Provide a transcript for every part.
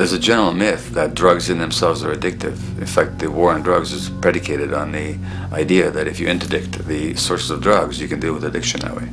There's a general myth that drugs in themselves are addictive. In fact, the war on drugs is predicated on the idea that if you interdict the sources of drugs, you can deal with addiction that way.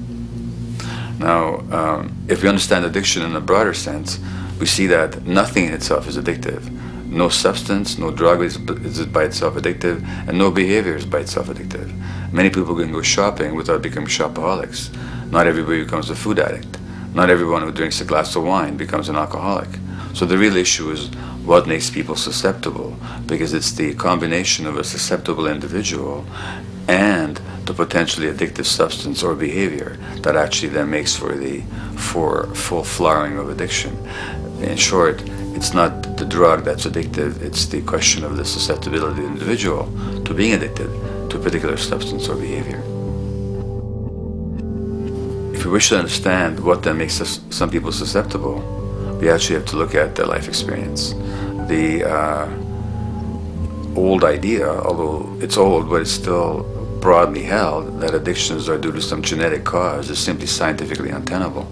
Now, if we understand addiction in a broader sense, we see that nothing in itself is addictive. No substance, no drug is by itself addictive, and no behavior is by itself addictive. Many people can go shopping without becoming shopaholics. Not everybody becomes a food addict. Not everyone who drinks a glass of wine becomes an alcoholic. So the real issue is what makes people susceptible, because it's the combination of a susceptible individual and the potentially addictive substance or behavior that actually then makes for the full flowering of addiction. In short, it's not the drug that's addictive, it's the question of the susceptibility of the individual to being addicted to a particular substance or behavior. If we wish to understand what then makes some people susceptible, we actually have to look at their life experience. The old idea, although it's old, but it's still broadly held, that addictions are due to some genetic cause is simply scientifically untenable.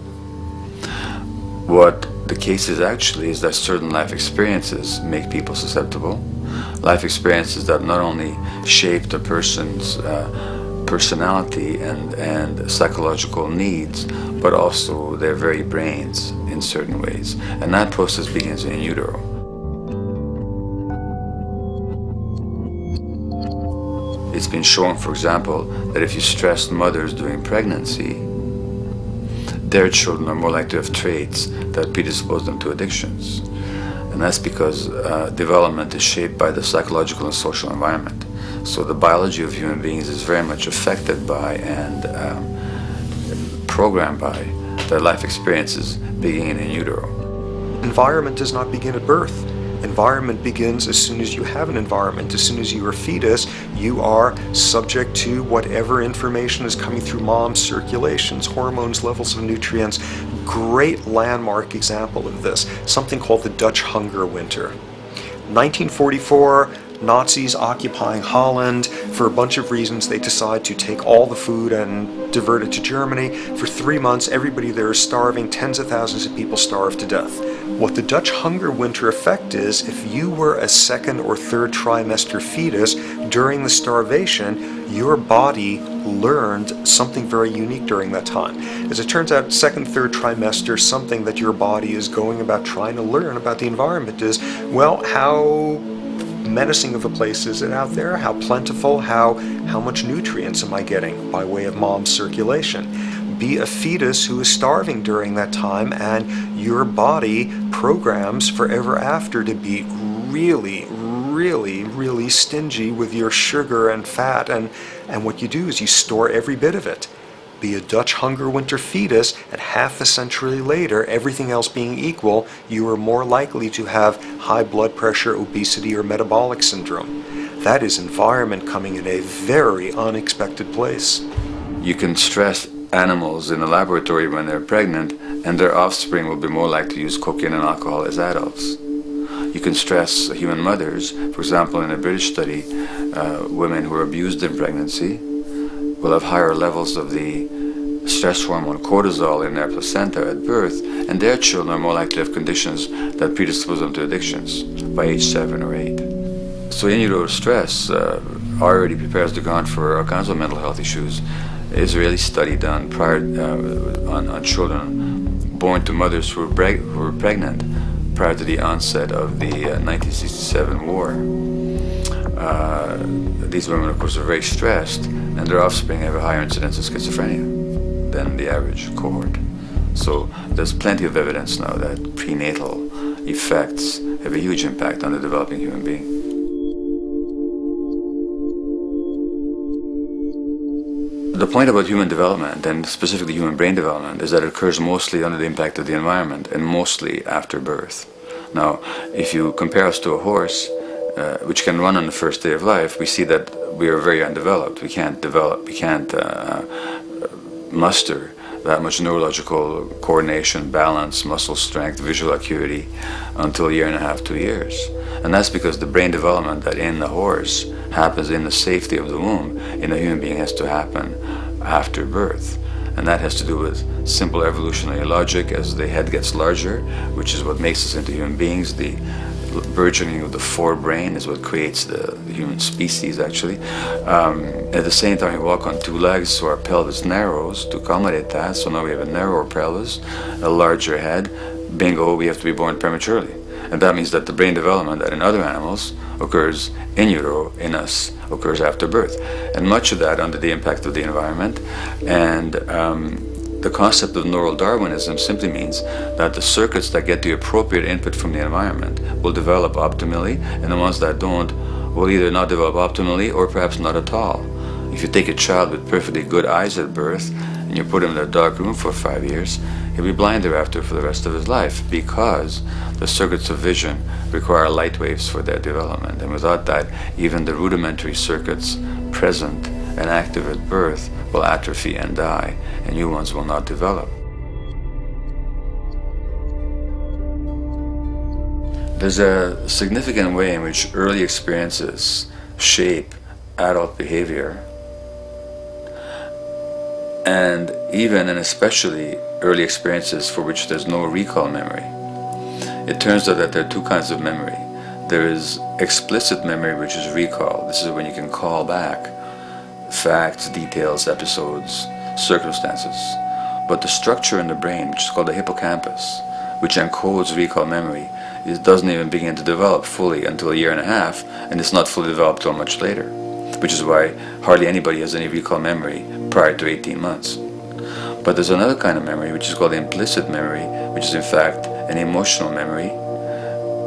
What the case is actually is that certain life experiences make people susceptible. Life experiences that not only shape the person's personality and psychological needs, but also their very brains in certain ways. And that process begins in utero. It's been shown, for example, that if you stress mothers during pregnancy, their children are more likely to have traits that predispose them to addictions. And that's because development is shaped by the psychological and social environment. So the biology of human beings is very much affected by and programmed by their life experiences beginning in utero. Environment does not begin at birth. Environment begins as soon as you have an environment. As soon as you are a fetus, you are subject to whatever information is coming through mom's circulations, hormones, levels of nutrients. Great landmark example of this, something called the Dutch hunger winter. 1944, Nazis occupying Holland. For a bunch of reasons, they decide to take all the food and divert it to Germany. For 3 months, everybody there is starving. Tens of thousands of people starve to death. What the Dutch hunger winter effect is, if you were a second or third trimester fetus during the starvation, your body learned something very unique during that time. As it turns out, second, third trimester, something that your body is going about trying to learn about the environment is, well, how menacing of a place is it out there? How plentiful? How much nutrients am I getting by way of mom's circulation? Be a fetus who is starving during that time, and your body programs forever after to be really, really, really stingy with your sugar and fat, and what you do is you store every bit of it. Be a Dutch hunger winter fetus, and half a century later, everything else being equal, you are more likely to have high blood pressure, obesity, or metabolic syndrome. That is environment coming in a very unexpected place. You can stress animals in a laboratory when they're pregnant, and their offspring will be more likely to use cocaine and alcohol as adults. You can stress human mothers. For example, in a British study, women who are abused in pregnancy will have higher levels of the stress hormone cortisol in their placenta at birth, and their children are more likely to have conditions that predispose them to addictions by age 7 or 8. So in utero stress already prepares the ground for all kinds of mental health issues. Israeli study done prior on children born to mothers who were pregnant prior to the onset of the 1967 war. These women, of course, are very stressed, and their offspring have a higher incidence of schizophrenia than the average cohort. So there's plenty of evidence now that prenatal effects have a huge impact on the developing human being. The point about human development, and specifically human brain development, is that it occurs mostly under the impact of the environment and mostly after birth. Now, if you compare us to a horse, which can run on the first day of life, we see that we are very undeveloped. We can't muster that much neurological coordination, balance, muscle strength, visual acuity until a year and a half, 2 years. And that's because the brain development that in the horse happens in the safety of the womb, in a human being has to happen after birth. And that has to do with simple evolutionary logic. As the head gets larger, which is what makes us into human beings, the burgeoning of the forebrain is what creates the human species, actually. At the same time, we walk on two legs, so our pelvis narrows to accommodate that. So now we have a narrower pelvis, a larger head. Bingo, we have to be born prematurely. And that means that the brain development that in other animals occurs in utero, in us, occurs after birth. And much of that under the impact of the environment. And the concept of neural Darwinism simply means that the circuits that get the appropriate input from the environment will develop optimally, and the ones that don't will either not develop optimally or perhaps not at all. If you take a child with perfectly good eyes at birth and you put him in a dark room for 5 years, he'll be blind thereafter for the rest of his life, because the circuits of vision require light waves for their development. And without that, even the rudimentary circuits present and active at birth will atrophy and die, and new ones will not develop. There's a significant way in which early experiences shape adult behavior, and even and especially early experiences for which there's no recall memory. It turns out that there are two kinds of memory. There is explicit memory, which is recall. This is when you can call back facts, details, episodes, circumstances. But the structure in the brain, which is called the hippocampus, which encodes recall memory, it doesn't even begin to develop fully until 1.5 years, and it's not fully developed till much later, which is why hardly anybody has any recall memory prior to 18 months. But there's another kind of memory, which is called implicit memory, which is in fact an emotional memory,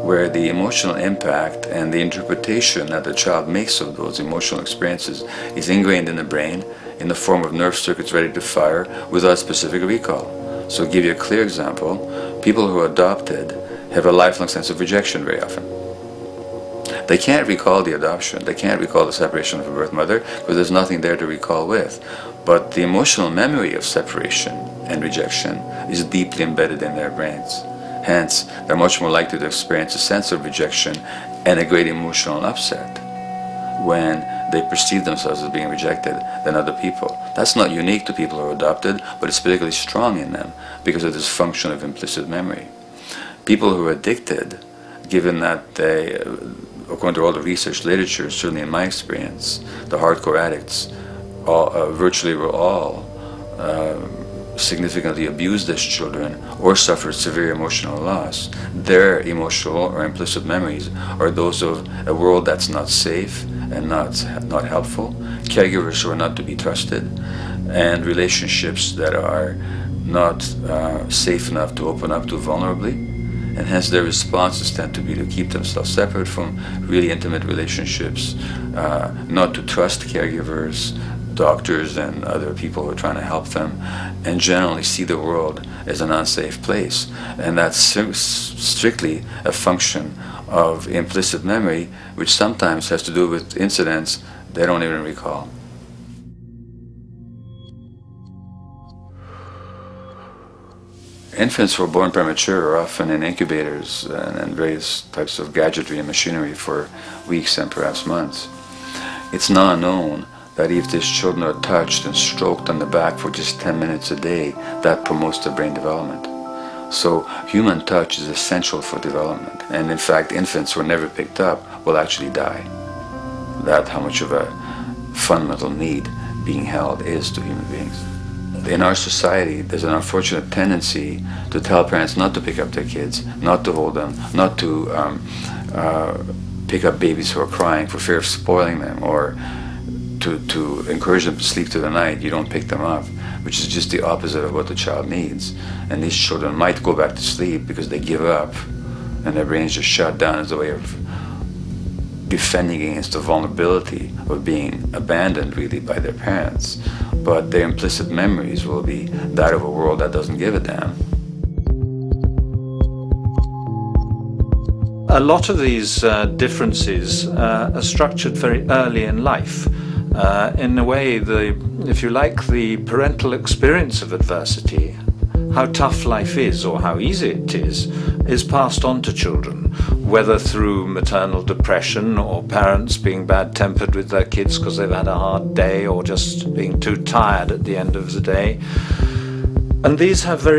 where the emotional impact and the interpretation that the child makes of those emotional experiences is ingrained in the brain in the form of nerve circuits ready to fire without specific recall. So to give you a clear example, people who are adopted have a lifelong sense of rejection very often. They can't recall the adoption, they can't recall the separation from a birth mother because there's nothing there to recall with. But the emotional memory of separation and rejection is deeply embedded in their brains. Hence, they're much more likely to experience a sense of rejection and a great emotional upset when they perceive themselves as being rejected than other people. That's not unique to people who are adopted, but it's particularly strong in them because of this function of implicit memory. People who are addicted, given that they, according to all the research literature, certainly in my experience, the hardcore addicts virtually were all significantly abused as children or suffered severe emotional loss. Their emotional or implicit memories are those of a world that's not safe and not helpful, caregivers who are not to be trusted, and relationships that are not safe enough to open up to vulnerably. And hence their responses tend to be to keep themselves separate from really intimate relationships, not to trust caregivers, doctors and other people who are trying to help them, and generally see the world as an unsafe place. And that's strictly a function of implicit memory, which sometimes has to do with incidents they don't even recall. Infants who are born premature are often in incubators and various types of gadgetry and machinery for weeks and perhaps months. It's now known that if these children are touched and stroked on the back for just 10 minutes a day, that promotes their brain development. So human touch is essential for development. And in fact, infants who are never picked up will actually die. That's how much of a fundamental need being held is to human beings. In our society, there's an unfortunate tendency to tell parents not to pick up their kids, not to hold them, not to pick up babies who are crying for fear of spoiling them, or to encourage them to sleep through the night. You don't pick them up, which is just the opposite of what the child needs. And these children might go back to sleep because they give up and their brains just shut down as a way of defending against the vulnerability of being abandoned really by their parents. But their implicit memories will be that of a world that doesn't give a damn. A lot of these differences are structured very early in life. In a way, if you like, the parental experience of adversity, how tough life is or how easy it is passed on to children, whether through maternal depression or parents being bad-tempered with their kids because they've had a hard day or just being too tired at the end of the day. And these have very